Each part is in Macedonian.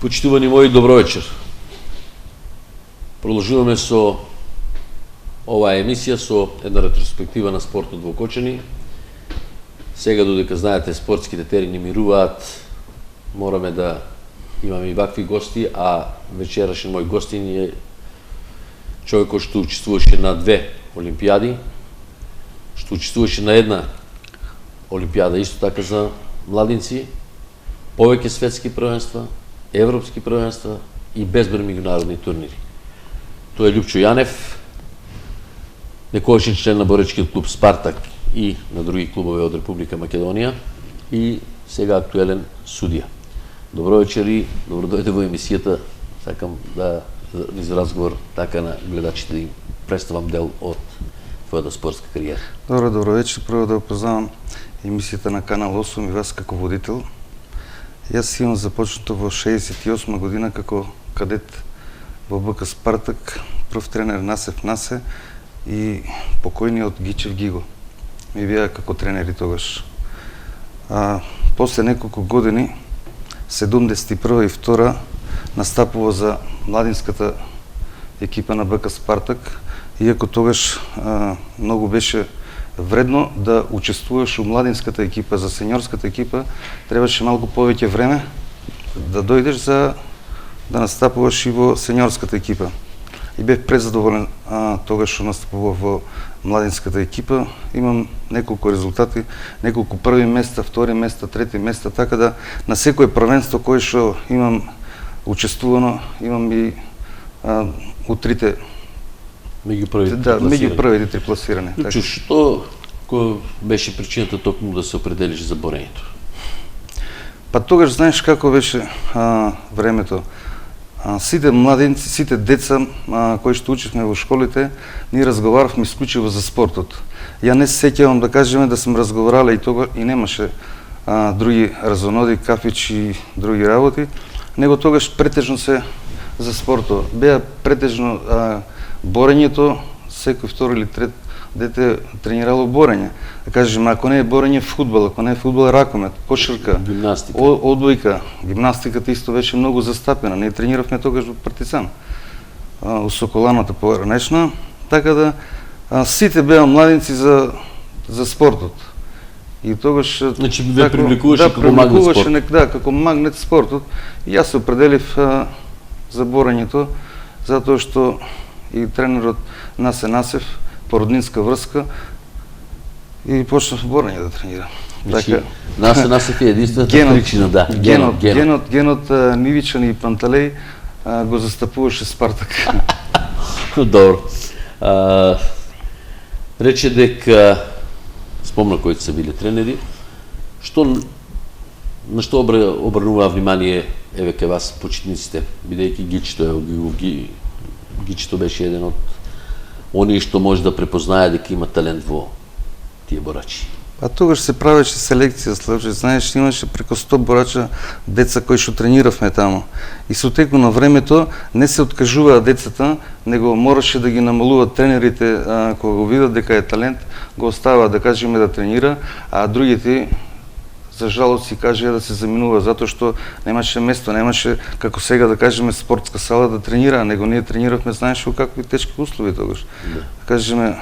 Почитувани мои, добро вечер. Продолжуваме со оваа емисија со една ретроспектива на спортот во Кочани. Сега, додека знаете, спортските терени мируваат, мораме да имаме и вакви гости, а вечерашен мој гостин е човек кој што учествуваше на 2 олимпијади, што учествуваше на една олимпијада исто така за младинци, повеќе светски првенства, европски првенства и безброј меѓународни турнири. Тоа е Љупчо Јанев, некогашен член на боречкиот клуб Спартак и на други клубови од Република Македонија и сега актуелен судија. Добро вечер и добро дојде во емисијата. Сакам да низ разговор така на гледачите да им представам дел од твојата спортска кариера. Добро вечер. Прво да опознавам емисијата на Канал 8 и вас како водител. Јас имам започнато во 68 година како кадет во БК Спартак, прв тренер Насев Насе и покојниот Гичев Гиго ми беа како тренери тогаш. После неколку години, 71 и 2 настапува за младинската екипа на БК Спартак, иако тогаш многу беше вредно да учествуваш у младинската екипа, за сеньорската екипа требаше малку повеќе време да дојдеш за да настапуваш и во сеньорската екипа. И бев презадоволен тогаш што настапував во младинската екипа. Имам неколку резултати, неколку први места, втори места, трети места, така да на секое првенство кое што имам учествувано, имам и у трите меѓу првите три пласирани. Љупчо, што беше причината токму да се определиш за борењето? Па тогаш знаеш како беше времето. Сите младенци, сите деца кои што учевме во школите, ние разговаравме исклучиво за спортот. Ја не се сеќавам да кажеме да сум разговарала и тогаш и немаше други разоноди, кафич и други работи, него тогаш претежно се за спортот. Беа претежно борењето, секој втори или трет дете тренирало борење. Да кажем, ако не е борење, фудбал, ако не е фудбал, ракомет, кошарка, гимнастика, одбојка. Гимнастиката исто беше многу застапена. Ние трениравме тогаш во Партизан, у Соколаната поранешна, така да сите беа младинци за спортот. И тогаш значи ве привлекуваше како магнет спорт. Да, како магнет спортот. И јас се определив за борењето затоа што и тренерот Насе Насев, породнинска врска, и почнав борење да тренирам. Така, Насе Насев е единствената причина, да. Генот Нивичан и Панталеј го застапуваше Спартак. Добро. Рече дека спомна кои се биле тренери, на што обрнуваа внимание еве кај вас почитниците, бидејќи Гичито беше еден од оние што може да препознае дека има талент во тие борачи. А тогаш се правеше селекција, Славче, знаеш, имаше преку 100 борача деца кои што трениравме таму. И со теку на времето не се откажуваа децата, него мораше да ги намалуваат тренерите, кога го видат дека е талент, го оставаа да кажеме да тренира, а другите за жалост си кажеа да се заминува затоа што немаше место, немаше како сега да кажеме спортска сала да тренира, него ние трениравме, знаеш во какви тешки услови тогаш. Да кажеме,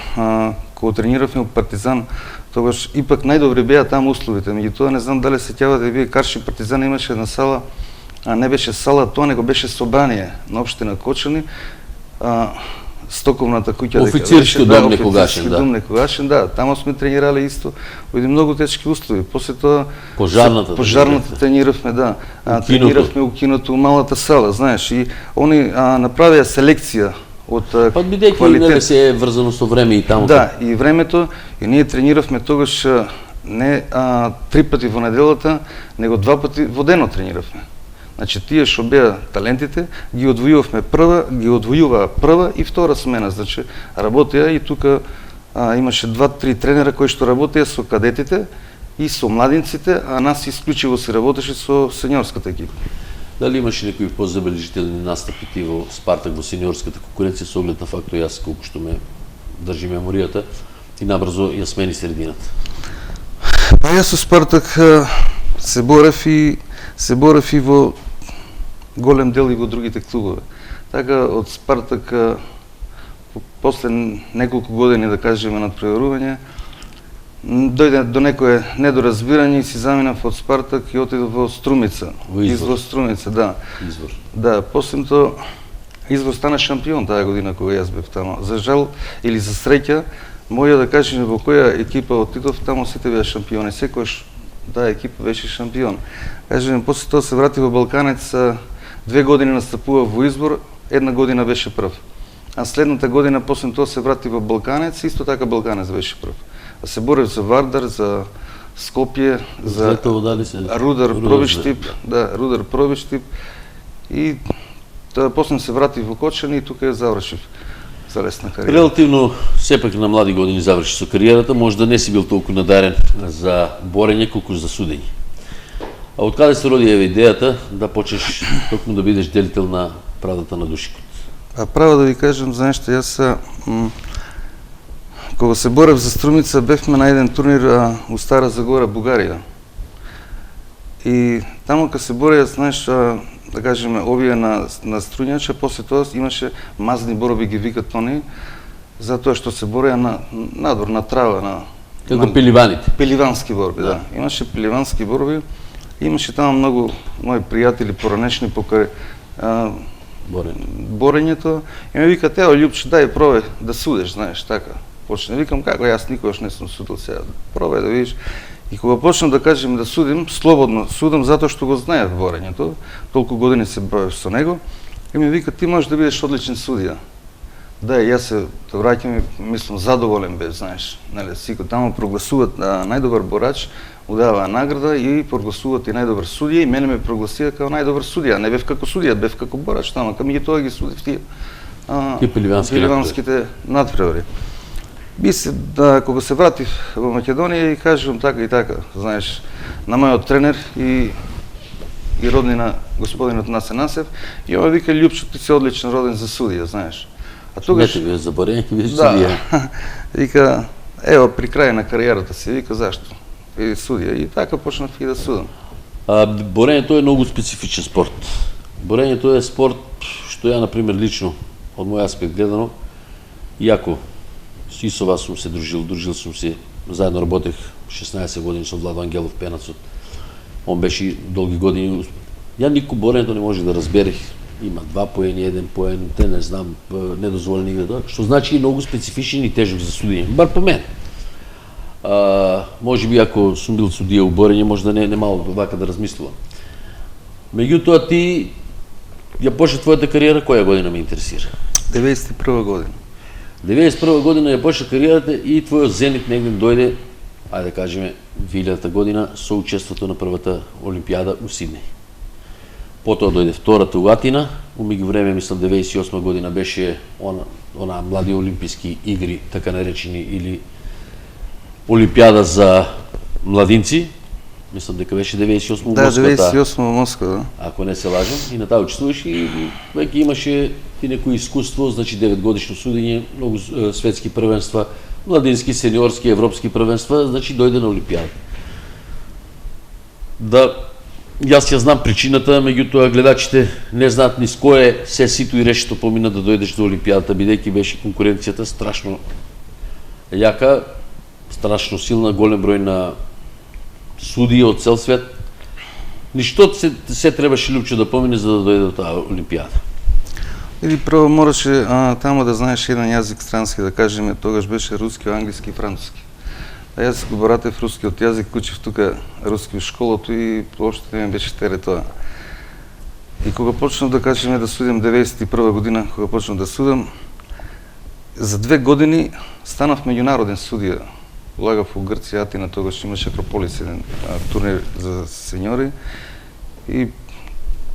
кога трениравме во Партизан, тогаш ипак најдобри беа таму условите. Меѓутоа не знам дали се сеќавате вие, Карши Партизан имаше една сала, не беше сала тоа, него беше собрание на општина Кочани, стоковната куќа, офицерски дом некогашен, да, таму сме тренирале исто во едни многу тешки услови. После тоа пожарната трениравме, да. Трениравме у киното, у малата сала, знаеш, и они направија селекција од бидејќи не се е врзано со време и таму. Да, и времето, и ние трениравме тогаш не 3 пати во неделата, него 2 пати во денот трениравме. Значи, тие што беа талентите, ги одвојувавме прва и втора смена. Значи, работеа и тука имаше 2-3 тренера кои што работеа со кадетите и со младинците, а нас исклучиво се работеше со сеньорската екипа. Дали имаше некои позабележителни настапи ти во Спартак во сеньорската конкуренција со оглед на фактот јас колку што ме држи меморијата и набрзо ја смени средината? Па јас со Спартак се борев и во голем дел и во другите клубови. Така од Спартак после неколку години, да кажеме, надпреварување, дојде до некое недоразбирање и си заминав од Спартак и отидов во Струмица. Во Струмица, да. Извор. Да, после тоа Извор стана шампион таа година кога јас бев таму. За жал или за среќа, моја да кажеме во која екипа отидов, таму сите беа шампиони. Секојаш таа екипа беше шампион. Кажеме, после тоа се врати во Балканец, 2 години настапува во Избор, 1 година беше прв. А следната година после тоа се врати во Балканец, исто така Балканец беше прв. А се борев за Вардар, за Скопје, за Рудар Пробиштип, да, Рудар Пробиштип и тоа после се врати во Кочани и тука ја завршив за лесна кариера. Релативно сепак на млади години заврши со кариерата, може да не си бил толку надарен за борење колку за судење. А од каде се роди еве идејата да почнеш токму да бидеш делител на правдата на Душикот? А право да ви кажам за нешто, јас кога се борев за Струмица, бевме на еден турнир у Стара Загора, Бугарија. И таму кога се борев, знаеш, да кажеме, овие на Струњача, после тоа имаше мазни борови, ги викат они, затоа што се бореа надвор, на трава, како пеливаните. Пеливански борови, да. Имаше пеливански борови, имаше таму многу мои пријатели поранешни покрај борењето, и ме викат, ео, Љупче, дај пробај да судеш, знаеш, така. Почне, викам, како, јас никогаш не сум судил сега, пробај да видиш. И кога почнам да кажем да судим, слободно судам затоа што го знаев борењето, толку години се бавев со него, и ми вика, ти можеш да бидеш одличен судија. Да, јас се враќам и мислам задоволен бев, знаеш, нели, сико таму прогласуваат најдобар борач, удаваа награда и прогласуваат и најдобар судија, и мене ме прогласија како најдобар судија, не бев како судија, бев како борач таму, ками тоа ги судив тие пеливанските надпревари. Би се, кога се вратив во Македонија и кажувам така и така, знаеш, на мојот тренер и роднина господинот Насе Насев, и он вика, Љупчо, ти си одличен роден за судија, знаеш. А тогаш не ти за борење, бидеш судија. Вика, ево при крај на кариерата си, вика, зашто? И судија, и така почнав и да судам. Борењето е многу специфичен спорт. Борењето е спорт што ја, например, лично, од мој аспект гледано, иако и со вас сум се дружил сум се, заедно работех 16 години со Владо Ангелов Пенацот. Он беше долги години. Ја никој борењето не може да разберих. Има 2 поени, 1 поен, те не знам, недозволени игра, што значи многу специфичен и тежок за судење. Бар по мен. Може би ако сум бил судија у борење, може да не мало вака да размислувам. Меѓутоа ти ја почна твојата кариера, која година ме интересира? 91 година. 91 година ја почна кариерата и твојот зенит негде дојде, ајде да кажеме, 2000 година со учеството на првата Олимпијада у Сиднеј. Потоа дојде втората у Атина, у меѓувреме, мислам, 98 година беше она млади олимписки игри, така наречени, или Олимпијада за младинци, мислам дека беше 98 во Москва. Да, 98 во Москва, да. Ако не се лажам, и на таа учествуваш и веќе имаше и некој искуство, значи 9 годишно судење, многу светски првенства, младински, сениорски, европски првенства, значи дојде на Олимпијада. Да, јас ја знам причината, меѓутоа гледачите не знаат низ кое се сито и решето помина да дојдеш до Олимпијадата, бидејќи беше конкуренцијата страшно јака, страшно силна, голем број на судии од цел свет. Ништо се требаше Љупчо да помине за да дојде до таа Олимпијада. Или прво мораше таму да знаеш еден јазик странски, да кажеме, тогаш беше руски, англиски и француски. А јас го баратев рускиот јазик, учев тука руски у школото и воопшто не ми беше тере тоа. И кога почнав да кажеме да судам 91 година, кога почнав да судам, за 2 години станав меѓународен судија. Влагав у Грција, Атина, тогаш имаше Акрополис, еден турнир за сеньори. И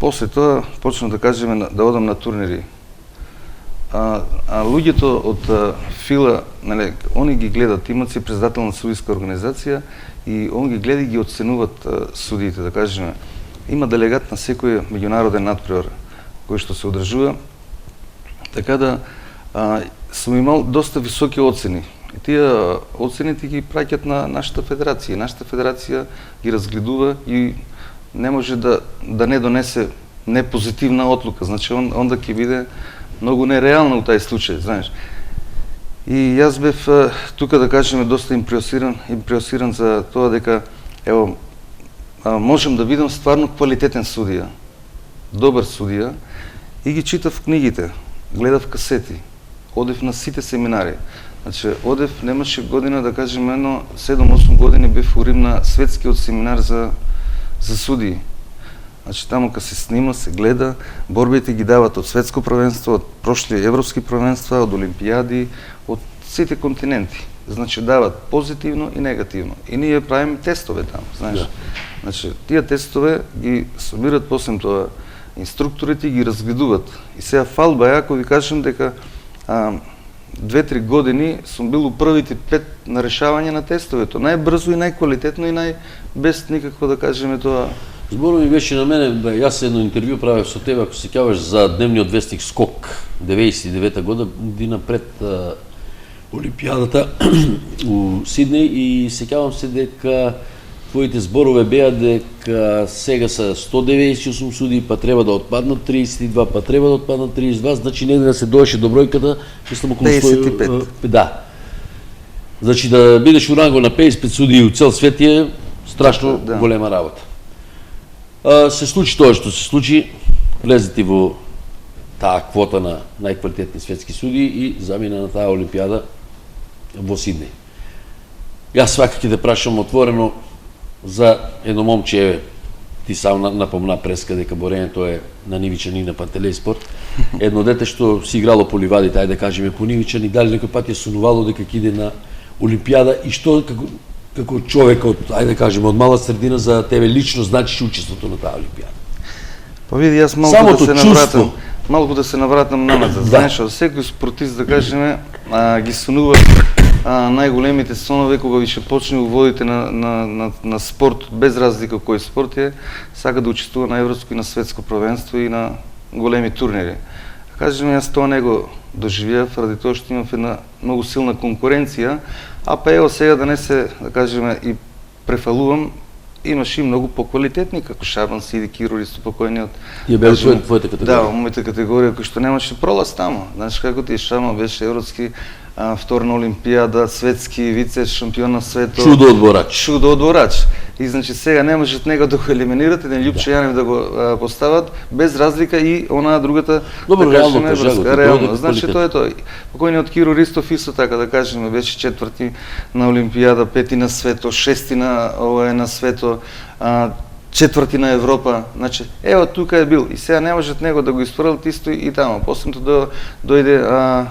после тоа почнав да кажеме да одам на турнири. А луѓето од Фила, нели, они ги гледат, имат си председател на судијска организација и он ги гледа и ги оценуваат судиите, да кажеме. Има делегат на секој меѓународен надпревар кој што се одржува. Така да сум имал доста високи оцени. И тие оцените ги праќат на нашата федерација. Нашата федерација ги разгледува и не може да не донесе непозитивна отлука. Значи онда ќе биде многу нереално у тај случај, знаеш. И јас бев тука да кажеме доста импресиран за тоа дека ево можем да видам стварно квалитетен судија, добар судија и ги читав книгите, гледав касети, одев на сите семинари. Значи, одев, немаше година, да кажем, 7-8 години бев у Рим на светскиот семинар за судии. Значи, таму кога се снима, се гледа, борбите ги дават од светско првенство, од прошли европски првенства, од олимпијади, од сите континенти. Значи, дават позитивно и негативно. И ние правиме тестове таму, знаеш. Да. Значи, тие тестове ги сумират после тоа инструкторите ги разгледуваат. И сега фалба е, ако ви кажем дека 2-3 години сум бил у првите 5 на решавање на тестовето. Најбрзо и најквалитетно и без никакво да кажеме тоа. Зборот ми беше на мене, јас едно интервју правев со тебе, ако се сеќаваш, за дневниот вестник Скок, 99-та година пред Олимпијадата у Сиднеј, и сеќавам се дека твоите зборове беа дека сега се 198 судии, па треба да отпаднат 32, па треба да отпаднат 32, значи негде да се доеше до бројката, мислам околу 55. Да. Значи да бидеш у ранго на 55 судии у цел свет е страшно голема работа. Се случи тоа што се случи, влезе ти во таа квота на најквалитетни светски судии и замина на таа Олимпијада во Сиднеј. Јас свака ќе те прашам отворено за едно момче, ти сам напомна преска дека борењето е на нивичани и на пантелејспорт. Едно дете што си играло по ливадите, ајде да кажеме по нивичани, дали некој пат ја сонувало дека ќе иде на Олимпијада и што како човек од, ајде да кажеме, од мала средина за тебе лично значи учеството на таа Олимпијада? Па види, јас малку да се навратам назад. Знаеш, секој спортист, да кажеме, ги сонува најголемите сонове кога више почне уводите на спорт, без разлика кој спорт е, сака да учествува на европско и на светско првенство и на големи турнири. Кажеме, јас тоа не го доживеав ради тоа што имав една многу силна конкуренција, а па ево сега да не се, да кажеме, и префалувам, имаше и многу поквалитетни, како Шабан Сиди, Киро Ристопокојниот. Тие беа твојата категорија? Да, во мојата категорија, кој што немаше пролаз таму. Знаеш како ти Шабан беше европски втор на Олимпијада, светски вице шампион на светот. Чудо одборач. Чудо одборач. И значи сега не можат него да го елиминират, еден Љупче Јанев да го постават, без разлика и онаа другата, добро, да кажеме, реално. Значи тоа е тоа. Покојниот Киро Ристов исто така, да кажеме, беше четврти на Олимпијада, пети на свето, шести на свето, четврти на Европа. Значи, ево тука е бил. И сега не можат него да го испрелат исто и таму. После тоа дојде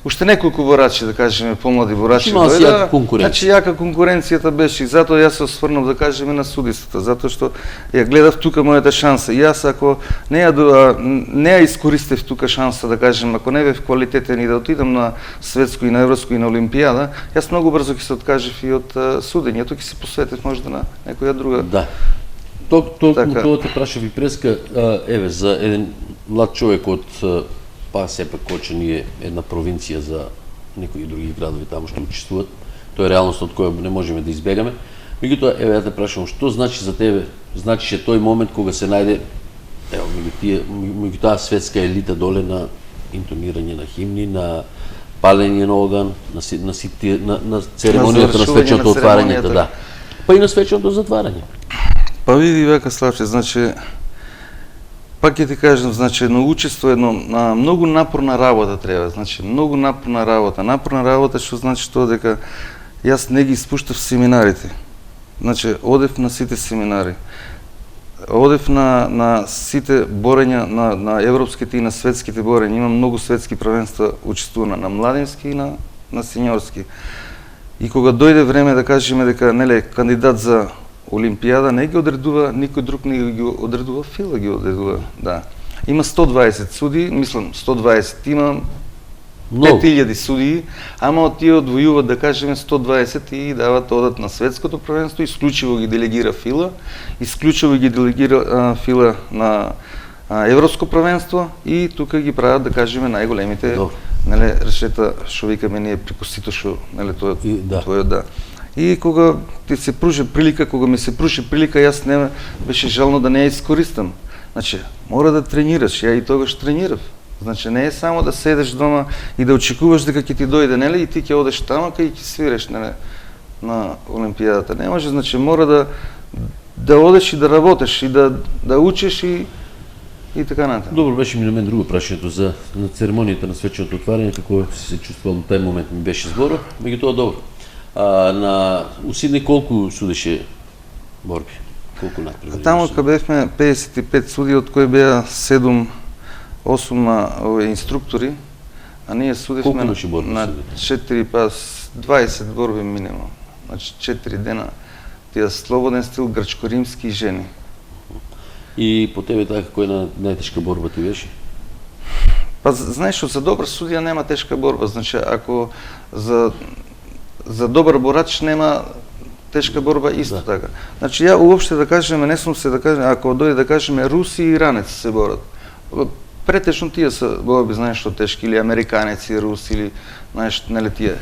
уште неколку борачи, да кажеме, помлади борачи. Има си јака конкуренција. Значи, јака конкуренцијата беше и затоа јас се осврнав, да кажеме, на судиството, затоа што ја гледав тука мојата шанса. И јас ако не ја искористив тука шанса, да кажем, ако не бев квалитетен и да отидам на светско и на европско и на Олимпијада, јас многу брзо ќе се откажев и од судењето, ќе се посветев можда на некоја друга. Да. Тоа те прашав и преска, еве, за еден млад човек од па сепак Кочани е една провинција за некои други градови таму што учествуват. Тоа е реалност од која не можеме да избегаме. Меѓутоа, еве ја те прашам, што значи за тебе? Значише тој момент кога се најде ево меѓу таа светска елита доле на интонирање на химни, на палење на оган, на церемонијата на свечното отварање, да. Па и на свечното затварање. Па види века Славче, значи пак ќе ти кажам, значи едно учество, едно многу напорна работа треба, значи многу напорна работа, што значи тоа дека јас не ги испуштав семинарите. Значи одев на сите семинари. Одев на сите борења на европските и на светските борења. Има многу светски првенства учествувана на младински и на сеньорски. И кога дојде време да кажеме дека неле кандидат за Олимпијада не ги одредува никој друг, не ги одредува ФИЛА ги одредува, да. Има 120 судии, мислам 120, има 5000 судии, ама од тие одвојуваат, да кажеме, 120 и дават одат на светското првенство, исклучиво ги делегира ФИЛА, исклучиво ги делегира ФИЛА на европско првенство и тука ги прават, да кажеме, најголемите, неле, решета што викаме ние прикосито што, неле, тоа твојот, да. И кога ти се пружи прилика, јас не беше желно да не ја искористам. Значи, мора да тренираш, ја и тогаш тренирав. Значи, не е само да седеш дома и да очекуваш дека ќе ти дојде, нели, и ти ќе одеш тама кај ќе свиреш, нели, на Олимпијадата. Не може, значи, мора да одеш и да работеш, и да учиш и така натаму. Добро, беше ми на мен друго прашањето за на церемонијата на свеченото отварање, како си се чувствувал на тај момент ми беше зборот, меѓутоа добро. У Сиднеј колку судеше борби? Колку натпревари? Таму кога бевме 55 суди, од кои беа 7-8 инструктори, а ние судевме на 4, па 20 борби минимум. Значи 4 дена, тие слободен стил, грчко-римски и жени. И по тебе така која на најтешка борба ти беше? Па знаеш, за добар судија нема тешка борба. Значи, ако за добар борач нема тешка борба исто така. Значи, ја уопште да кажеме, не сум се да кажеме, ако дојде да кажеме руси и иранец се борат. Претечно тие се борби, знаеш, што тешки, или американец и руси, или знаеш, нели тие,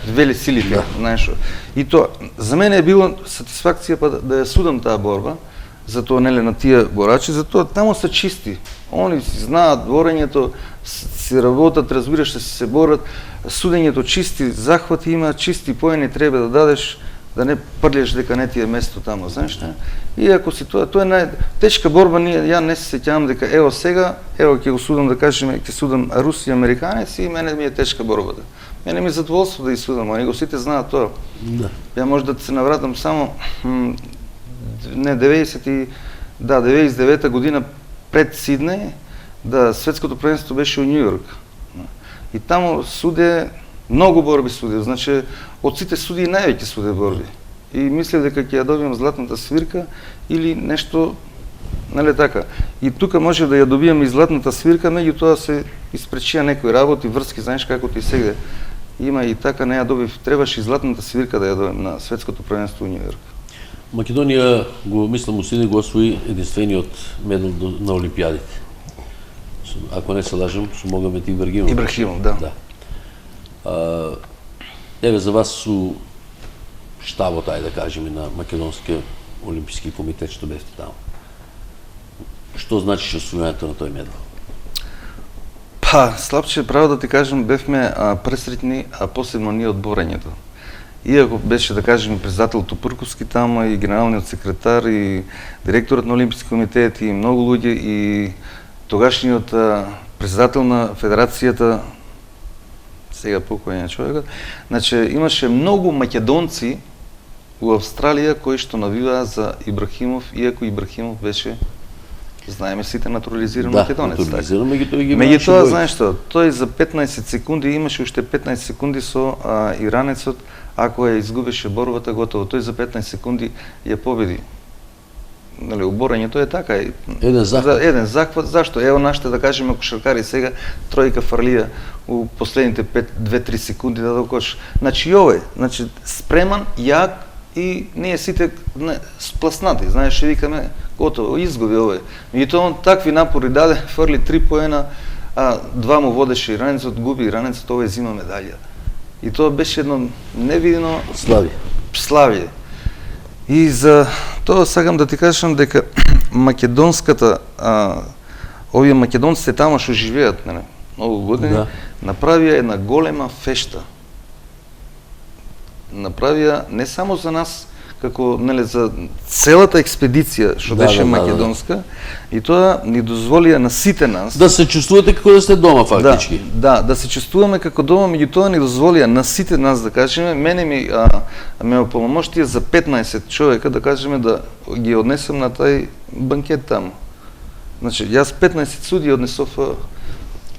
вели силите, знаеш. И тоа, за мене е било сатисфакција па да ја судам таа борба, затоа нели на тие борачи, затоа таму се чисти. Они си знаат борењето, си работат, разбираш се борат, судењето чисти захвати има, чисти поени треба да дадеш, да не прлеш дека не ти е место таму, знаеш не? И ако си тоа е најтешка борба, ја не се сеќавам дека ево сега, ќе го судам да кажеме, ќе судам руси и американец и мене ми е тешка борбата. Мене ми е задоволство да ја судам, они го сите знаат тоа. Да. Ја може да се навратам само 99 година пред Сиднеј, да светското првенство беше во Њујорк. И таму суде многу борби суди, значи од сите суди највеќе суде борби. И мислев дека ќе ја добијам златната свирка или нешто, нели така. И тука може да ја добијам и златната свирка, меѓутоа се испречија некои работи, врски, знаеш како ти сегде. Има и така не ја добив, требаше и златната свирка да ја добијам на светското првенство во Њујорк. Македонија го мислам усили го освои единствениот медал на Олимпијадите. Ако не се лажам, со Могамед Ибрахимов. Ибрахимов, да. Еве за вас су штабот, ајде да кажеме, на Македонскиот олимписки комитет што бевте таму. Што значи освојањето на тој медал? Па, слабче право да ти кажам, бевме пресретни, а посебно ние од борењето. Иако беше, да кажем, председател Тупурковски тама и генералниот секретар и директорот на Олимписки комитет и многу луѓе и тогашниот председател на Федерацијата, сега покојен човекот, значи имаше многу македонци во Австралија кои што навиваа за Ибрахимов, иако Ибрахимов беше, знаеме сите, натурализиран македонец. Да, натурализиран, меѓутоа, знаеш што, тој за 15 секунди имаше уште 15 секунди со иранецот, ако ја изгубеше борбата, готово. Тој за 15 секунди ја победи. Нали, уборењето е така. Еден захват. Еден захват. Зашто? Ево нашите, да кажеме, кошаркари сега, тројка фрлија у последните 2-3 секунди да докош. Значи, овој, значи, спреман, јак и ние сите спласнати. Знаеш, викаме, готово, изгуби овој. Меѓутоа он такви напори даде, фрли 3 поена, а 2 му водеше иранецот, губи иранецот, овој зима медалја. И тоа беше едно невидено славје. И за тоа сакам да ти кажам дека македонската, овие македонците таму што живеат, многу години, направија една голема фешта. Направија не само за нас, како за целата експедиција што беше македонска, и тоа ни дозволија на сите нас да се чувствувате како да сте дома фактички. Да се чувствуваме како дома, меѓутоа ни дозволија на сите нас, да кажеме, мене ме ополномошти за 15 човека, да кажеме, да ги однесам на тај банкет таму. Значи, јас 15 суди однесов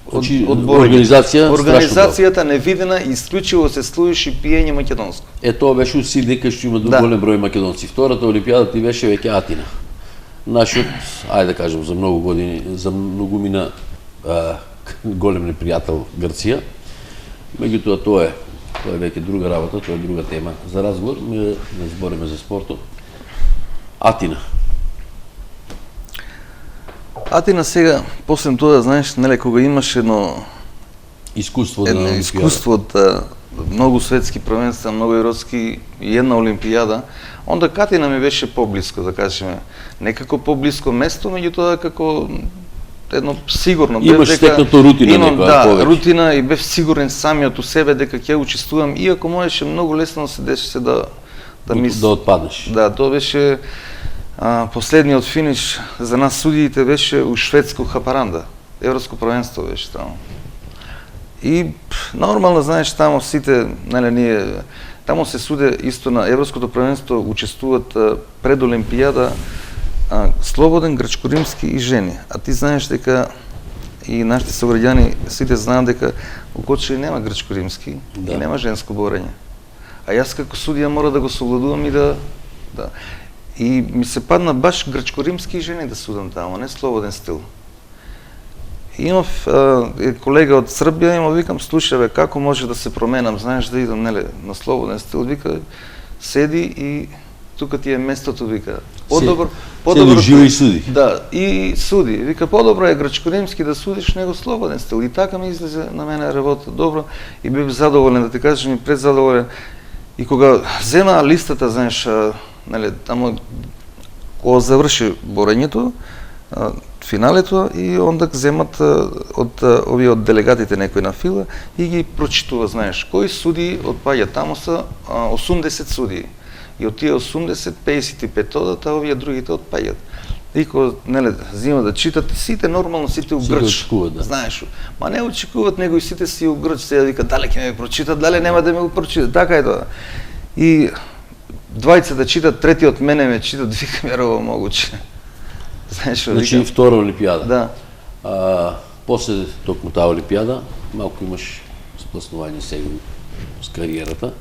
од организацијата невидена и исклучиво се служеше пиење македонско. Тоа беше у Сиднеј, кај што има голем број македонци. Втората олимпијада ти беше веќе Атина. Нашиот, ајде да кажем, за многу години, за многумина голем непријател Грција. Меѓутоа тоа е веќе друга работа, тоа е друга тема за разговор. Не збориме за спортот. Атина. Атина сега, после тоа, знаеш, неле, кога имаш едно искуство од многу светски првенства, многу европски и една олимпијада, онда Катина ми беше поблиско, да кажеме. Некако поблиско место, меѓутоа како едно сигурно. Имаш стекнато рутина некоја повеќе. Да, рутина и бев сигурен самиот у себе дека ќе учествувам, иако можеше многу лесно се дешеше да отпаднеш. Да, тоа беше последниот финиш за нас судиите беше у шведско Хапаранда. Европско првенство беше таму. И нормално, знаеш, таму сите, нели, ние таму се суде исто на Европското првенство, учествуваат пред Олимпијада слободен, грчко-римски и жени. А ти знаеш дека и нашите сограѓани сите знаат дека у Кочани нема грчко-римски и нема женско борење. А јас како судија мора да го совладувам и да. И ми се падна баш грчко-римски и жени да судам таму, не слободен стил. Имав колега од Србија, викам, слушај бе, како може да се променам, знаеш, да идам, нели, на слободен стил, вика, седи и тука ти е местото, вика. Подобро живи и суди. Да, и суди. Вика, подобро е грчко-римски да судиш него слободен стил. И така ми излезе на мене работа добро и бев задоволен, да ти кажам, и презадоволен. И кога зема листата, знаеш, нели, тамо кога заврши борењето, финалето, и онда земат од овие од делегатите некој на фила и ги прочитува, знаеш, кои суди отпаѓа. Таму са 80 суди. И од тие 80, 55 одат, а овие другите отпаѓат. И кога, нели, зима да читат, сите нормално, сите у грч. Да. Знаеш, ма не очекуват, него и сите си у грч, сега вика, дале ќе ме прочитат, дале нема да ме го прочитат. Така е тоа. И двајца да читат, третиот мене ме читат, викам, ерово могуче. Знаеш, значи, втора олимпијада. Да. После токму таа олимпијада, малку имаш спласнување сега с кариерата.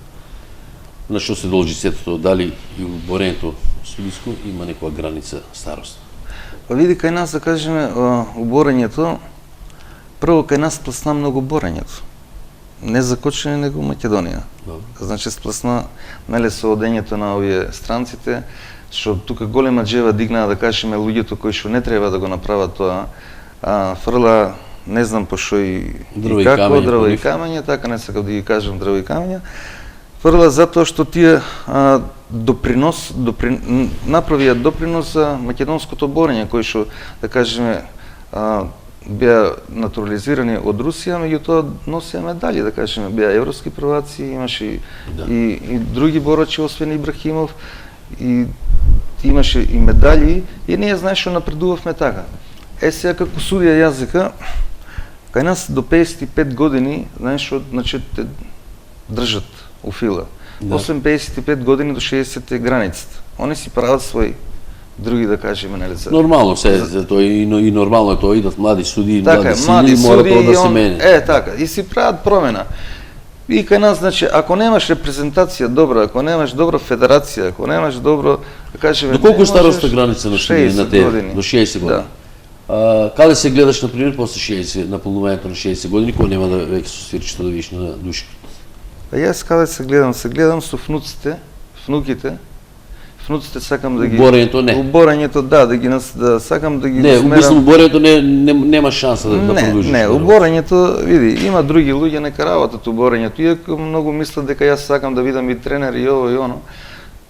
На што се должи сето, дали и борењето судиско има некоја граница старост? Па види, кај нас, да кажеме, у борењето, прво кај нас спласна многу борењето. Не за Кочани, него Македонија. Значи, спласна, нели, со одењето на овие странците, што тука голема джева дигнаа, да кажеме, луѓето кои што не треба да го направат тоа, фрла, не знам по што и како, дрва и камења, така не сакам да ги кажам дрва и камења, фрла затоа што тие направија допринос за македонското борење, кој што, да кажеме, беа натурализирани од Русија, меѓутоа носија медали, да кажеме, беа европски прваци, имаше и други борачи, освен Ибрахимов, и имаше и медали, и ние, знаеш, што напредувавме така. Сега како судија јазика, кај нас до 55 години, знаеш, што, значи, те држат у фила. Освен 55 години до 60 е границата. Они си прават своји други, да кажеме, нели, за... Нормално се, тоа и нормално е тоа, идат млади суди, млади сини, мора тоа да се мене. Така, и си прават промена. И кај нас, значи, ако немаш репрезентација добра, ако немаш добра федерација, ако немаш добро, да кажеме... До колку староста граница на суди на тебе? До 60 години. Каде се гледаш, например, после 60, наполнувањето на 60 години, кој нема да веќе со свирчето да видиш на душката? Јас каде се гледам? Се гледам со внуците, внуките. Внуците сакам да ги... Борењето не. Борењето, да, да сакам да ги не, смерам... Не, мислам, борењето нема шанса да продолжиш. Не, борењето, види, има други луѓе нека работат у борењето, иако многу мислат дека јас сакам да видам и тренер и ово и оно.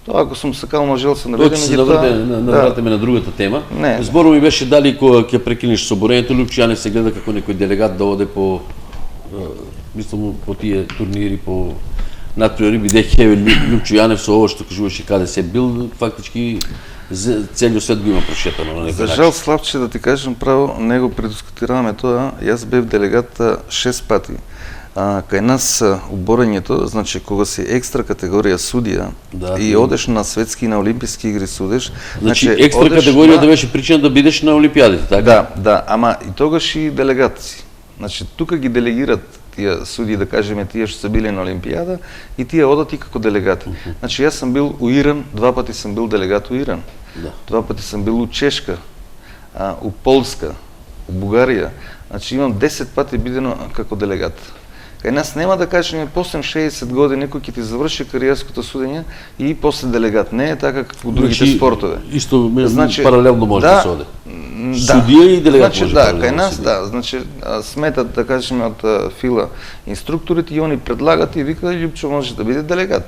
Тоа ако сум сакал, можел се наведем и навратиме на другата тема. Зборот ми беше дали кога ќе прекинеш со борењето, Лјупчо Јанев се гледа како некој делегат да оде по мислам по тие турнири, по надпревари, бидејќи Лјупчо Јанев со ово што кажуваше каде се бил, фактички целиот свет го има прошетано на некој начин. За жал, Славче, да ти кажам право, него предискутираваме тоа, јас бев делегат 6 пати. Кај нас у борењето, значи кога си екстра категорија судија и одеш на светски и на олимписки игри судиш, значи екстра категорија да беше причина да бидеш на олимпијадите, така? Да, ама и тогаш и делегат си. Значи тука ги делегират тие судии, да кажеме, тие што се биле на олимпијада и тие одат и како делегати. Значи јас сум бил у Иран, 2 пати сум бил делегат у Иран. 2 пати сум бил у Чешка, у Полска, у Бугарија. Значи имам 10 пати бидено како делегат. Кај нас нема да кажеме после 60 години некој ќе ти заврши кариерското судење и после делегат. Не е така како другите спортове. Исто паралелно може да се оде. Судија и делегат може да, кај нас сметат да кажеме од фила инструкторите и они предлагат и викаат Љупчо може да биде делегат.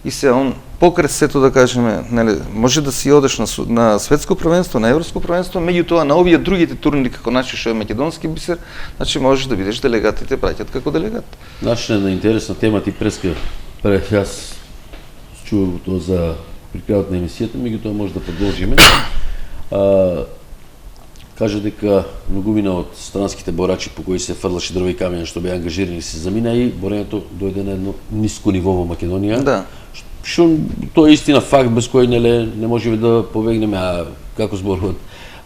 И се он покрај сето да кажеме, нели, може да си одеш на светско првенство, на европско првенство, меѓутоа на овие другите турнири како наши што е македонски бисер, значи можеш да бидеш делегат и те праќат како делегат. Значи на интересна тема ти преска јас чувам тоа за при крајот на емисијата, меѓутоа може да продолжиме. Кажа дека многумина од странските борачи по кои се фрлаше дрва и камења што беа ангажирани се замина и борењето дојде на едно ниско ниво во Македонија. Да. Што тоа е истина факт без кој не можеме да повегнеме, а како зборуват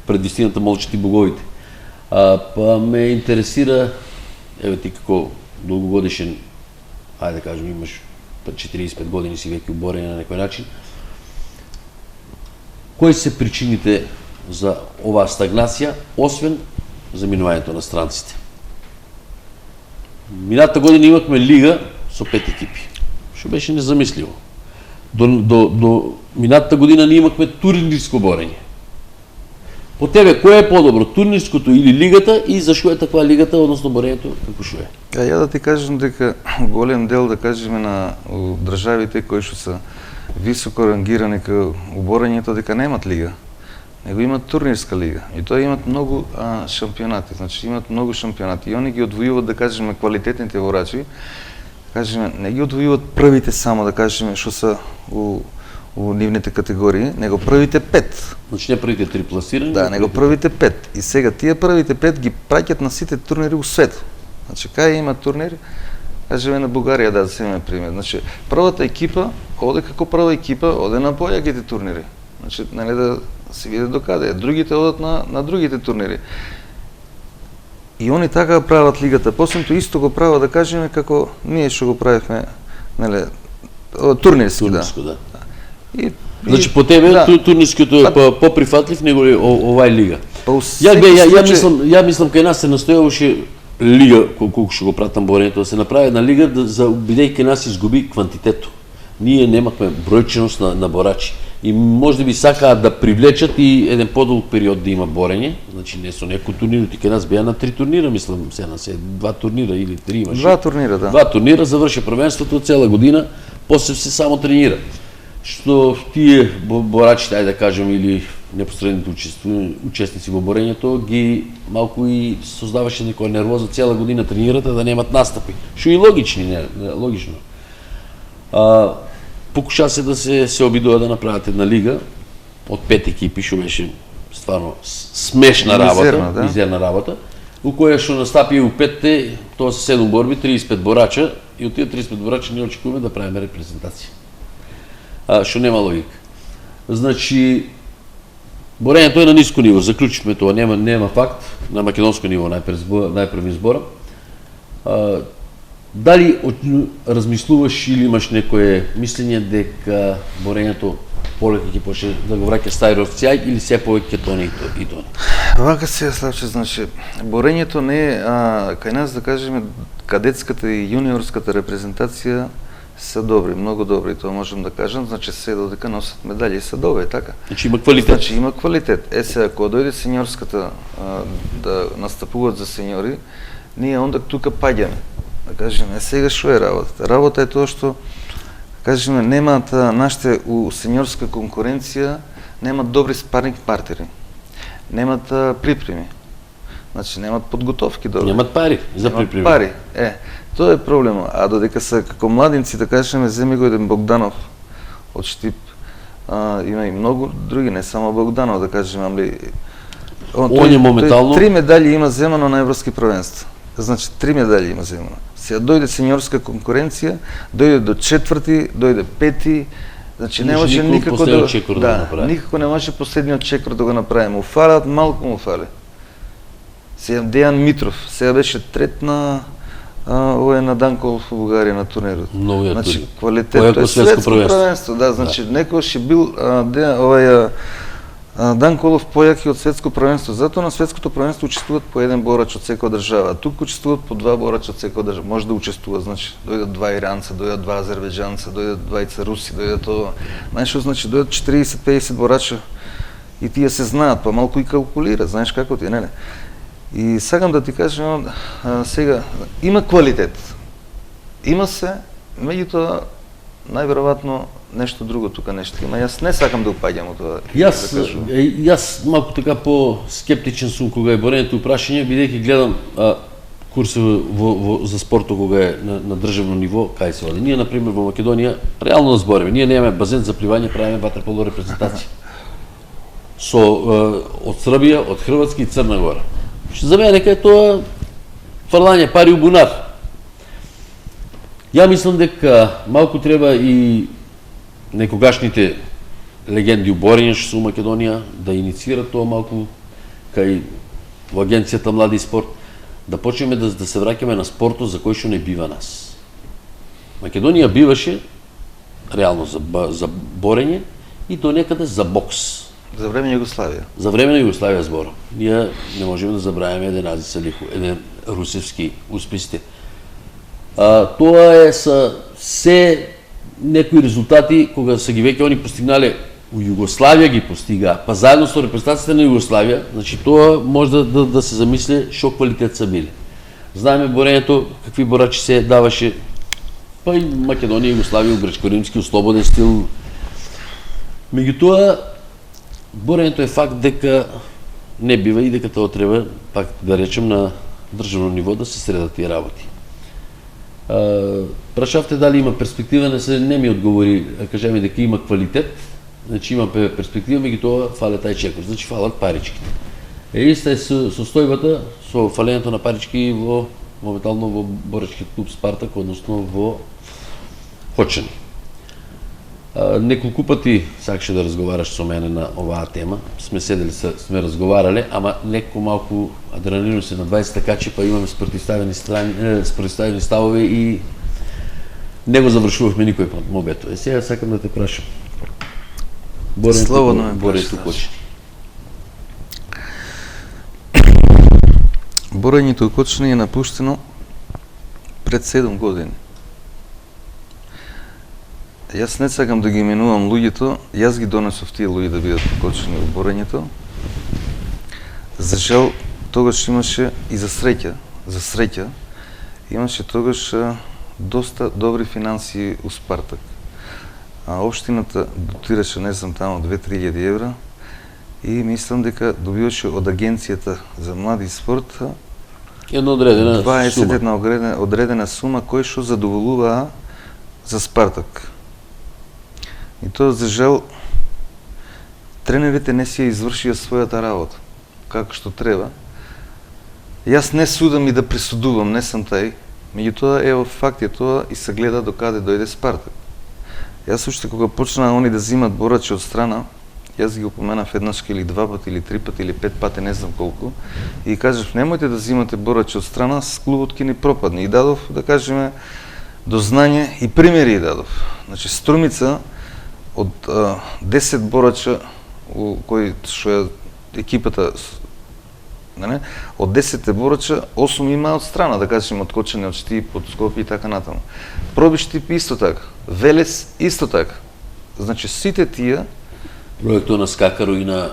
пред вистината молчат и боговите. Па ме интересира, еве ти како долгогодишен, ајде да кажем имаш 45 години си веќе уборење на некој начин. Кои се причините за оваа стагнација, освен заминувањето на странците? Минатата година имавме лига со 5 екипи, што беше незамисливо. До минатата година ние имавме турнирско борење. По тебе, кој е подобро, турнирското или лигата и зашо е таква лигата, односно борењето, како што е? Ја да ти кажам дека голем дел, да кажеме, на државите кои што се високо рангирани кај борењето, дека немат лига, него имат турнирска лига. И тоа имат многу шампионати, значи имат многу шампионати. И они ги одвојуваат, да кажеме, квалитетните борачи, кажеме, не ги одвојуваат првите само, да кажеме, што се у нивните категории, него првите 5. Значи не првите 3 пласирани? Да, него првите 5. И сега тие првите 5 ги праќат на сите турнири у свет. Значи кај има турнири, кажеме на Бугарија, да земеме пример. Значи првата екипа оде како прва екипа, оде на појаките турнири. Значи нели да се види до каде, другите одат на другите турнири. И они така прават лигата. После тоа исто го прават, да кажеме, како ние што го правевме, нели, турнирски, да. Значи по тебе турнирското е поприфатлив него овај лига. Ја мислам кај нас се настојуваше лига, колку што го пратам борењето, да се направи една лига за бидејќи нас изгуби квантитето. Ние немавме бројченост на борачи. И може би сакаат да привлечат и еден подолг период да има борење, значи не со некој турнир, кај нас беа на 3 турнира, мислам, се 2 турнира или 3 имаше. 2 турнира, да. 2 турнира, заврши првенството цела година, после се само тренира. Што тие борачите, ајде да кажем, или непосредните учесници во борењето, ги малку и создаваше некоја нервоза цела година тренират, да немат настапи. Што и логично. Покуша се да се обидува да направат една лига од 5 екипи, што беше стварно смешна работа, мизерна работа, у која што настапи у 5-те, тоа се 7 борби, 35 борача, и од тие 35 борача ние очекуваме да правиме репрезентација. Што нема логика. Значи, борењето е на ниско ниво, заклучивме тоа, нема факт, на македонско ниво најпрв избора. Дали размислуваш или имаш некое мислење дека борењето полека ќе почне да го враќа стари официјај или се повеќе ќе тоне и тоне? Вака се Славче, значи борењето не е кај нас, да кажеме, кадетската и јуниорската репрезентација се добри, многу добри, тоа можам да кажам, значи се додека носат медали и се добри, така. Значи има квалитет. Значи има квалитет. Сега ако дојде сениорската да настапуваат за сениори, ние онда тука паѓаме. Да кажеме, сега што е работата? Работа е тоа што, кажеме, немаат нашите у сениорска конкуренција, немаат добри спаринг партнери. Немаат припреми. Значи немаат подготовки добри. Немаат пари за припреми. Пари. Тоа е проблемот. А додека се како младинци, да кажеме, земи го еден Богданов од Штип. Има и многу други, не само Богданов, да кажеме, али он е моментално 3 медали има земано на европски првенства. Значи 3 медали има земано. Сега дојде сениорска конкуренција, дојде до 4-ти, дојде 5-ти, значи не може никако никако не може последниот чекор да го направиме. Му фалат, малку му фали. Сега Дејан Митров, сега беше трет на ова е на Данков во Бугарија на турнирот. Значи квалитет, тоа е светско првенство, да, значи некој ќе бил Дан Колов појаки од светско првенство. Затоа на светското првенство учествуваат по еден борач од секоја држава. Тук учествуваат по два борача од секоја држава. Може да учествува, значи дојдат два иранца, дојдат два азербејџанца, дојдат двајца руси, дојдат тоа. Знаеш што значи дојдат 40-50 борача и тие се знаат, па малку и калкулира, знаеш како ти, не. И сакам да ти кажам сега има квалитет. Има се, меѓутоа најверојатно нешто друго тука нешто има. Јас не сакам да упаѓам од тоа. Јас малку така по-скептичен сум кога е борењето прашање, бидејќи гледам курсови за спортот кога е на државно ниво, кај се оди. Ние на пример во Македонија реално да збориме, ние немаме базен за пливање, правиме ватерполо репрезентација. Од Србија, од Хрватска и Црна Гора. За мене дека е тоа фрлање пари у бунар. Ја мислам дека малку треба и некогашните легенди у борење што се у Македонија да инициират тоа малку кај во агенцијата Млади и спорт, да почнеме да се враќаме на спортот за кој што не бива нас. Македонија биваше реално за борење и до некаде за бокс. За време на Југославија. За време на Југославија зборам. Ние не можеме да забравиме еден Ази Салихов, еден русевски усписте. Тоа е се некои резултати кога се ги веќе они постигнале у Југославија ги постигаа, па заедно со репрезентацијата на Југославија, значи тоа може да се замисли што квалитет са биле. Знаеме борењето какви борачи се даваше, па и Македонија, Југославија, гречко-римски, слободен стил. Меѓутоа борењето е факт дека не бива и дека тоа треба, пак да речем, на државно ниво да се средат тие работи. Прашавте дали има перспектива, не ми одговори, кажеме дека има квалитет, значи има перспектива, меѓутоа фале тај чекор, значи фалат паричките. Иста е состојбата со фалењето на парички моментално во борачкиот клуб Спартак, односно во Хочани. Неколку пати сакаше да разговараш со мене на оваа тема. Сме седели, сме разговарале, ама некој малку адреналинот се на 20 качи, па имаме спротивставени ставови и не го завршувавме никој пат мобето. Сега сакам да те прашам. Борењето Кочани. Борењето у Кочани е напуштено пред 7 години. Јас не сакам да ги именувам луѓето, јас ги донесов тие луѓе да бидат покочени во борењето. За жал, тогаш имаше и за среќа, имаше тогаш доста добри финансии у Спартак. Општината дотираше, не знам, тамо 2-3 евра и мислам дека добиваше од агенцијата за млади и спорт една одредена 20 одредена сума кој што задоволуваа за Спартак. И тоа, за жал, тренерите не си ја извршија својата работа, како што треба. Јас не судам и да пресудувам, не сум тај, меѓутоа, ево, факт е тоа и се гледа до каде дојде Спартак. Јас уште кога почнаа они да зимат борачи од страна, јас ги упоменав еднаш или 2 пати, или 3 пати, или 5 пати, не знам колку, и кажав, немојте да зимате борачи од страна, с клубот ќе ни пропадне. И дадов, да кажеме, до знање и примери и дадов. Значи, Струмица, од 10 борача кои што екипата од 10 борача 8 има од страна, да кажеме од Кочани, од Штип, од Скопје и така натаму. Проби Штип исто така, Велес исто така. Значи сите тие проектот на Скакаро и на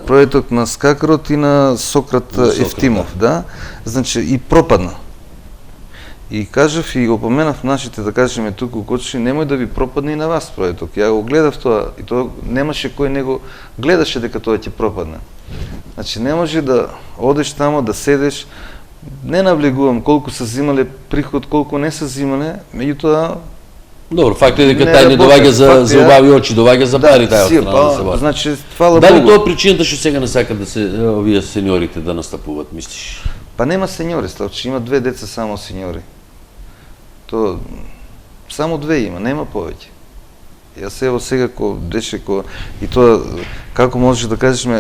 проектот на Скакарот и на Сократ Евтимов, да. Значи и пропадна. И кажав и го поменав нашите, да кажеме туку Кочани, немој да ви пропадне и на вас проектот. Ја го гледав тоа и тоа немаше кој него гледаше дека тоа ќе пропадне. Значи не може да одеш тамо, да седеш, не навлегувам колку се земале приход, колку не се земале, меѓутоа добро, факт е дека тај не доваѓа за убави очи, доваѓа за пари тај од страна да се бави. Значи, фала Богу. Дали тоа причината што сега не сакат да се овие сеньорите да настапуваат, мислиш? Па нема сеньори, Славче, има 2 деца само сеньори. То само 2 има, нема повеќе. Јас ево сега и тоа како можеш да кажеме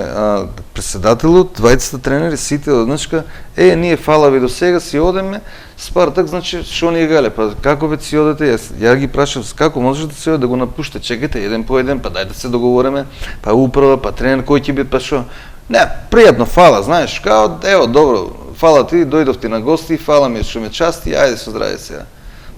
претседателот, двајцата тренери, сите одначка, ние фала ви до сега си одеме, Спартак, значи што ни е гале, па како ве си одете, ја ги прашав како можеш да се оде да го напуште, чекајте еден по еден, па дај да се договориме, па управа, па тренер кој ќе биде, па што? Не, пријатно, фала, знаеш, као, ево, добро, фала ти, дојдов ти на гости, фала ми што ме части, ајде со здраве сега.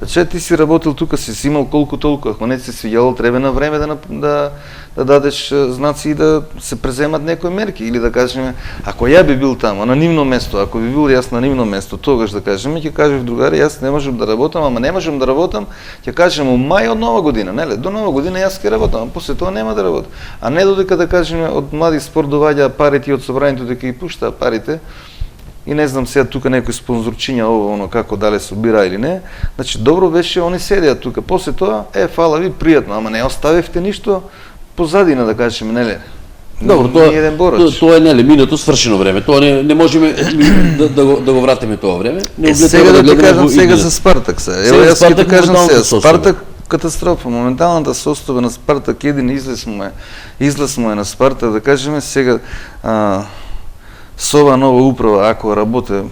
Значи ти си работил тука, си имал колку толку, ако не си свиѓало, треба на време да дадеш знаци и да се преземат некои мерки или да кажеме, ако ја би бил таму на нивно место, ако би бил јас на нивно место, тогаш да кажеме, ќе кажев другари, јас не можам да работам, ама не можам да работам, ќе кажем у мај од нова година, неле, до нова година јас ќе работам, а после тоа нема да работам. А не додека да кажеме од млади спорт доаѓа парите од собранието дека ги пуштаа парите. И не знам сега тука некој спонзорчиња оно како дали собира или не. Значи добро беше они седеа тука. После тоа фала ви пријатно, ама не оставивте ништо позадина да кажеме, неле. Добро, тоа е неле минато свршено време. Тоа не можеме да го вратиме тоа време. Сега да ти кажам сега за Спартак се. Ево јас ќе ти кажам сега Спартак катастрофа. Моменталната состојба на Спартак един излез му е на Спартак да кажеме сега со ова нова управа, ако работе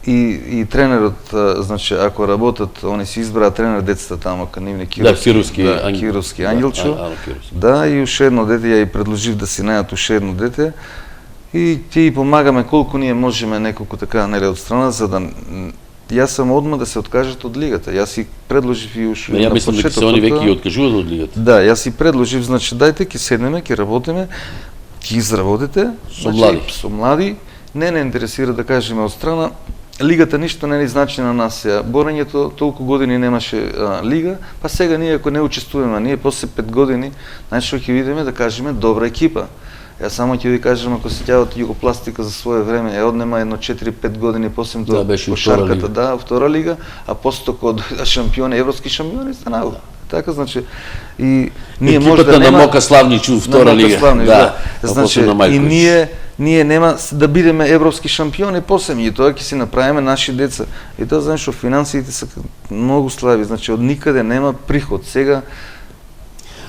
и тренерот, значи, ако работат, они си избраа тренер децата таму, кај нивни Кировски Ангелчо. Да, и уште едно дете, ја и предложив да си најдат уште едно дете. И ти помагаме колку ние можеме неколку така, нели, од страна, за да јас сам одма да се откажат од лигата. Јас си предложив и уште на почетокот. Ја мислам дека се они веќе откажуваат од лигата. Да, јас си предложив, значи, дајте ќе седнеме, ќе работиме, ќе изработите со млади, не интересира да кажеме од страна, лигата ништо не ни значи на нас сега. Борењето толку години немаше лига, па сега ние ако не учествуваме, ние после 5 години, знаеш што ќе видиме да кажеме добра екипа. Јас само ќе ви кажам, ако сеќавате Југопластика за свое време, однема едно 4-5 години после тоа кошарката, да, втора лига, а после тоа кога дојде шампиони, европски шампиони станаа. Така, значи, и ние може да нема на Мока Славничу втора лига. Да. Значи, и ние нема да бидеме европски шампиони после и тоа ќе си направиме наши деца. И тоа знаеш што финансиите се многу слаби, значи од никаде нема приход. Сега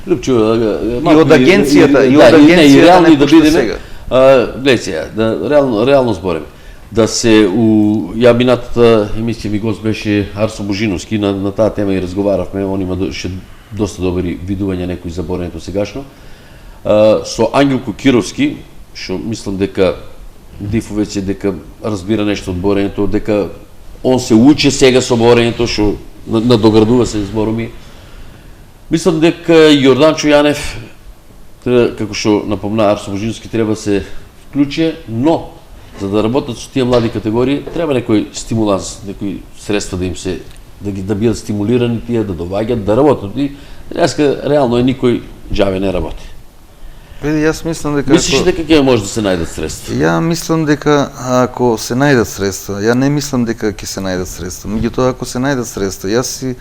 Лупчо, и од агенцијата, реално да бидеме сега. Гледај сега, реално збореме. Да се у јабинатата емисија ми гост беше Арсо Божиновски, на таа тема и разговаравме, он има доста добри видувања некои за борењето сегашно. Со Ангелко Кировски, што мислам дека Дифо веќе дека разбира нешто од борењето, дека он се учи сега со борењето, што надоградува се збороми. Мислам дека Јорданчо Јанев, како што напомна Арсо Божиновски, треба се вклучи, но за да работат со тие млади категории, треба некој стимуланс, некои средства да им се да бидат стимулирани тие да доваѓат, да работат. И денеска реално никој џабе не работи. Јас мислам дека мислиш дека ќе може да се најдат средства? Ја мислам дека ако се најдат средства, ја не мислам дека ќе се најдат средства. Меѓутоа ако се најдат средства, јас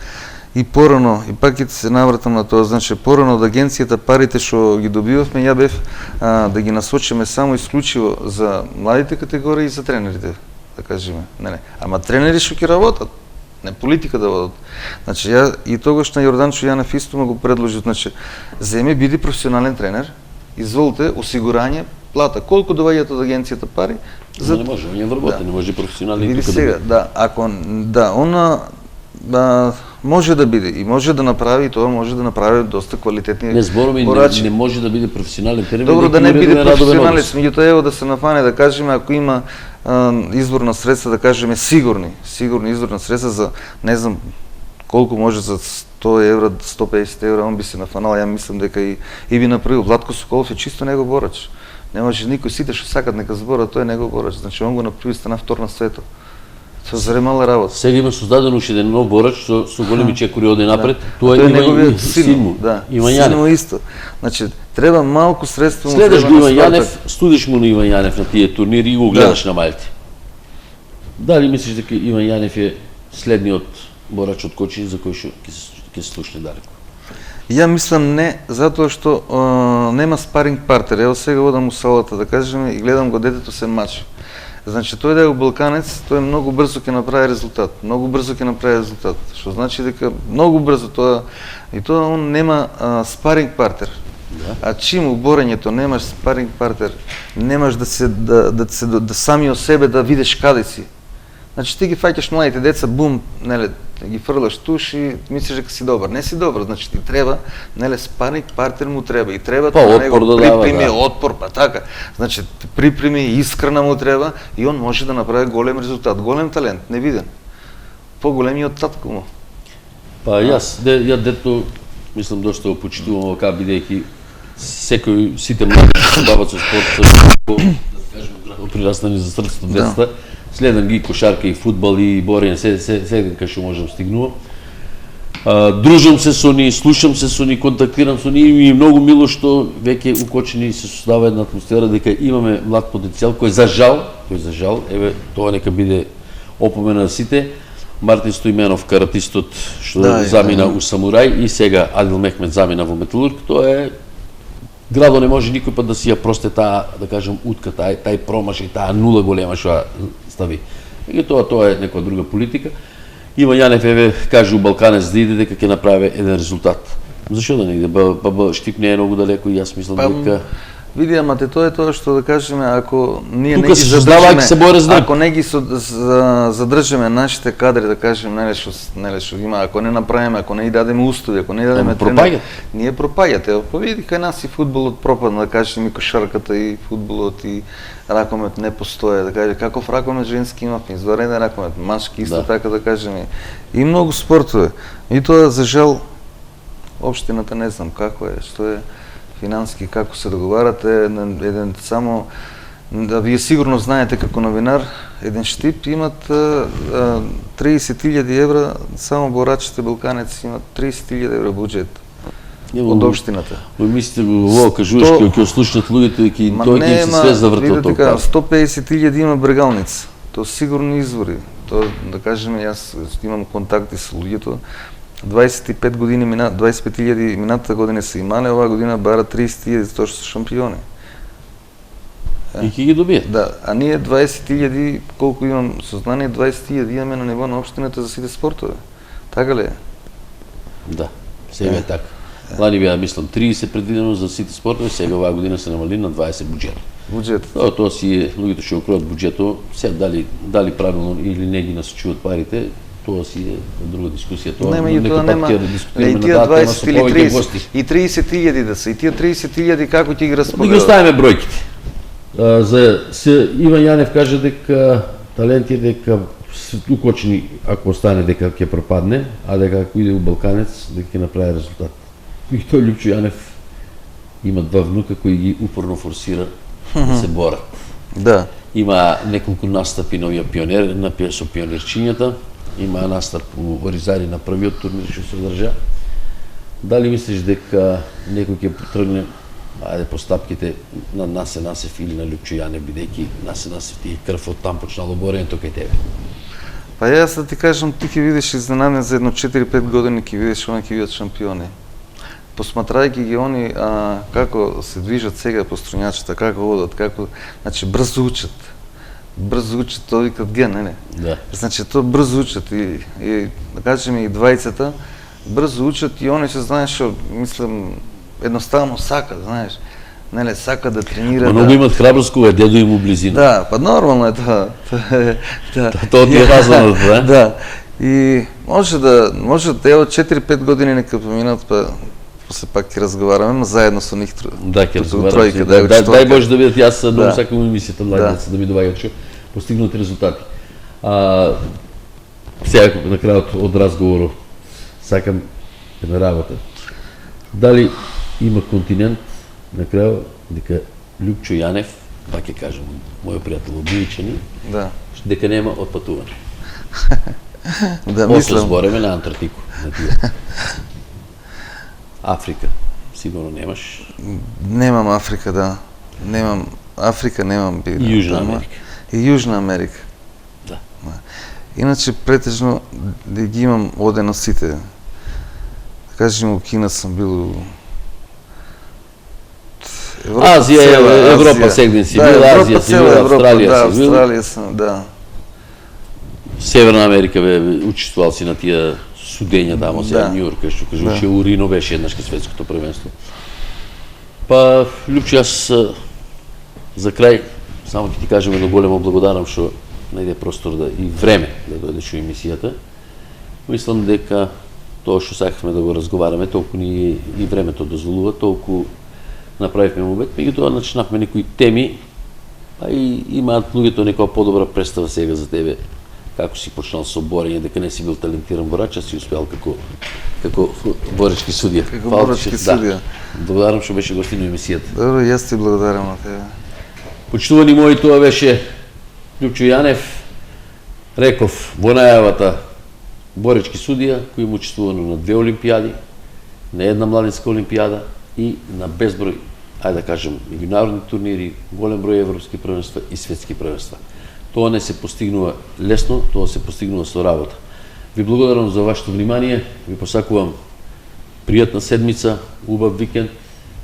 и порано, и пак ќе се навратам на тоа, значи порано од агенцијата парите што ги добивавме, ја бев да ги насочиме само исклучиво за младите категории и за тренерите, да кажеме. Не. Ама тренери што ќе работат, не политика да водат. Значи ја и тогаш на Јорданчо Јанев исто му го предложив, значи земи биди професионален тренер, изволите осигурање, плата, колку доваѓаат од агенцијата пари, за не може, он е вработен, не може професионален. Види сега, да, ако она може да биде и може да направи, тоа може да направи доста квалитетни борачи. Не може да биде професионален тренер. Добро да не биде професионален, меѓутоа ево да се нафане да кажеме ако има извор на средства, да кажеме сигурни извор на средства за не знам колку може за 100 евра, 150 евра, он би се нафанал, ја мислам дека и би направил. Владко Соколов е чисто него борач. Не може никој, сите што сакат нека зборат, тој е него борач. Значи он го направи, стана втор на светот. Со зремала работа. Сега има создаден уште еден нов борач со големи чекори оде напред. Тоа е неговиот син, да. Иван Јанев. Син му исто. Значи треба малку средство му следеш го Иван Јанев, студиш му на Иван Јанев на тие турнири и го гледаш на Малти. Дали мислиш дека Иван Јанев е следниот борач од Кочини за кој што ќе се слушне далеко? Ја мислам не, затоа што нема спаринг партнер. Ево сега одам у салата да кажеме и гледам го детето се мачи. Значи тој да е балканец, тој многу брзо ќе направи резултат. Многу брзо ќе направи резултат. Што значи дека многу брзо тоа он нема спаринг партнер. Да. А чим у борењето немаш спаринг партнер, немаш да сами о себе да видиш каде си. Значи ти ги фаќаш младите деца, бум, неле, ги фрлаш туш и мислиш дека си добар. Не си добар, значи ти треба, неле, спаринг партнер му треба и треба на него да припреми да. отпор, па така. Значи припреми искрена му треба и он може да направи голем резултат, голем талент, невиден. Поголеми од татко му. Па јас дето мислам дошто го почитувам вака бидејќи сите млади што се бават со спорт, да кажем прираснани за срцето детства. Следам ги кошарка и фудбал и борење, се кај што можам стигнувам. Дружам се со нив, слушам се со нив, контактирам со нив и многу мило што веќе у Кочани се создава една атмосфера дека имаме млад потенцијал кој за жал, еве тоа нека биде опомена на сите. Мартин Стоименов, каратистот што замина у Самурај и сега Адил Мехмет замина во Металург, тоа е градо не може никој пат да си ја просте таа, да кажем, утка, тај промашај, таа нула голема што стави. И тоа е некоја друга политика. Иван Јанев еве каже у Балканец да иде дека ќе направи еден резултат. Зашо да не иде? Штип не е многу далеко и јас мислам дека види, ама тоа е тоа што да кажеме, ако ние тука не ги задржиме, ако не ги задржиме нашите кадри, да кажеме, неле што има, ако не направиме, ако не ги дадеме устови, ако не ги дадеме тренер, ние пропаѓате. Па види кај нас и фудбалот пропадна, да кажеме, и кошарката и фудбалот и ракомет не постоje, да кажеме, каков ракомет женски има, извареден ракомет, машки исто така да кажеме. И многу спортове. И тоа за жал општината не знам како е, што е финански, како се договарате, еден само, да вие сигурно знаете како новинар, еден Штип имат 30.000 евра, само борачите Балканец имат 30.000 евра буџет од општината. Вы мислите го кажуваш ќе слушнат луѓето и тоа ќе се све завртел тоа. 150.000 има Брегалница. Тоа сигурно извори. Тоа да кажеме, јас имам контакти со луѓето. 25 години 25.000 минатата година се имале, оваа година бара 30.000 затоа што се шампиони. И ќе ги добијат. Да, а ние 20.000, колку имам сознание, 20.000 имаме на ниво на општината за сите спортове. Така ли е? Да, сега е така. Лани беа, мислам, 30 предвидено за сите спортове, сега оваа година се намали на 20 буџет. Буџет. Тоа си е, луѓето што го кројат буџетот, сега дали правилно или не ги насочуваат парите, тоа си е друга дискусија. Тоа нема и тие 20 или 30 и 30.000 да се, и тие 30.000 како ќе ги расподелат? Да ги оставиме бројките. Иван Јанев каже дека талент е дека у Кочани, ако остане дека ќе пропадне, а дека ако иде у Балканец дека ќе направи резултат. И тој Лјупчо Јанев има два внука кои ги упорно форсира да се борат. Да. Има неколку настапи на овие пионер, со пионерчињата. Има настап у Оризари на првиот турнир што се одржа. Дали мислиш дека некој ќе тргне по стапките на Насе Насев или на Лјупчо Јанев, бидејќи Насе Насев ти крв од там почнало борењето кај тебе? Па јас да ти кажам, ти ќе видиш изненаден за едно 4-5 години ќе видиш они ќе бидат шампиони. Посматрајќи ги они како се движат сега по струнјачата, како одат, како, значи брзо учат. Брзо учат, тоа викат ген, не. Да. Значи тоа брзо учат и да кажеме и двајцата брзо учат и они се знаеш, мислам, едноставно сака, знаеш. Неле сака да тренира. Многу имат храброст кога дедо им у близина. Да, па нормално е тоа. Да. Тоа ти е важно, да? Да. И може да ево 4-5 години нека поминат, па после пак ќе разговараме, но заедно со нив. Да, ќе разговараме. Дај Боже да видат, јас многу сакам емисијата младица да ми доваѓаат постигнати резултати. Сега на крајот од разговорот сакам една работа. Дали има континент на крајот дека Лјупчо Јанев, пак ќе кажам, мојот пријател Обијичани, дека нема отпатување. Да, после збореме на Антарктику, на тие. Африка, сигурно немаш? Немам Африка, да. Немам Африка, немам би. И Јужна Америка. И Јужна Америка. Да. Иначе претежно да ги имам одено сите. Да кажем, у Кина сам бил Азија, Европа сегден си бил, Азија си бил, Австралија си бил. Австралија сум, да. Северна Америка бе учествувал си на тие судења тамо сега Њу Јорк, што кажуваше Урино беше еднаш кај светското првенство. Па Лјупче, јас за крај само ќе ти кажам едно големо благодарам што најде простор да и време да дојдеш во емисијата. Мислам дека тоа што сакавме да го разговараме, толку ни и времето дозволува, толку направивме момент, меѓутоа начинавме некои теми, а и имаат луѓето некоја подобра представа сега за тебе, како си почнал со борење, дека не си бил талентиран борач, а си успеал како боречки судија. Како боречки судија. Благодарам што беше гостин на емисијата. Добро, јас ти благодарам на тебе. Почитувани мои, тоа беше Лјупчо Јанев, реков во најавата боречки судија, кој има учествувано на 2 олимпијади, на една младинска олимпијада и на безброј, ајде да кажем, меѓународни турнири, голем број европски првенства и светски првенства. Тоа не се постигнува лесно, тоа се постигнува со работа. Ви благодарам за вашето внимание, ви посакувам пријатна седмица, убав викенд,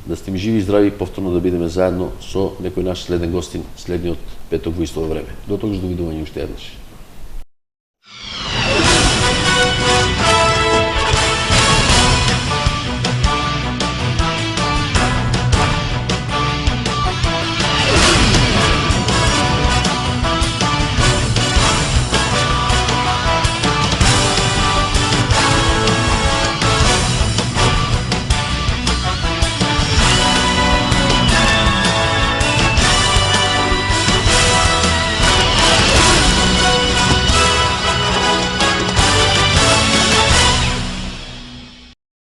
да сте ми живи и здрави и повторно да бидеме заедно со некој наш следен гостин, следниот петок во исто време. До тогаш довидување уште еднаш.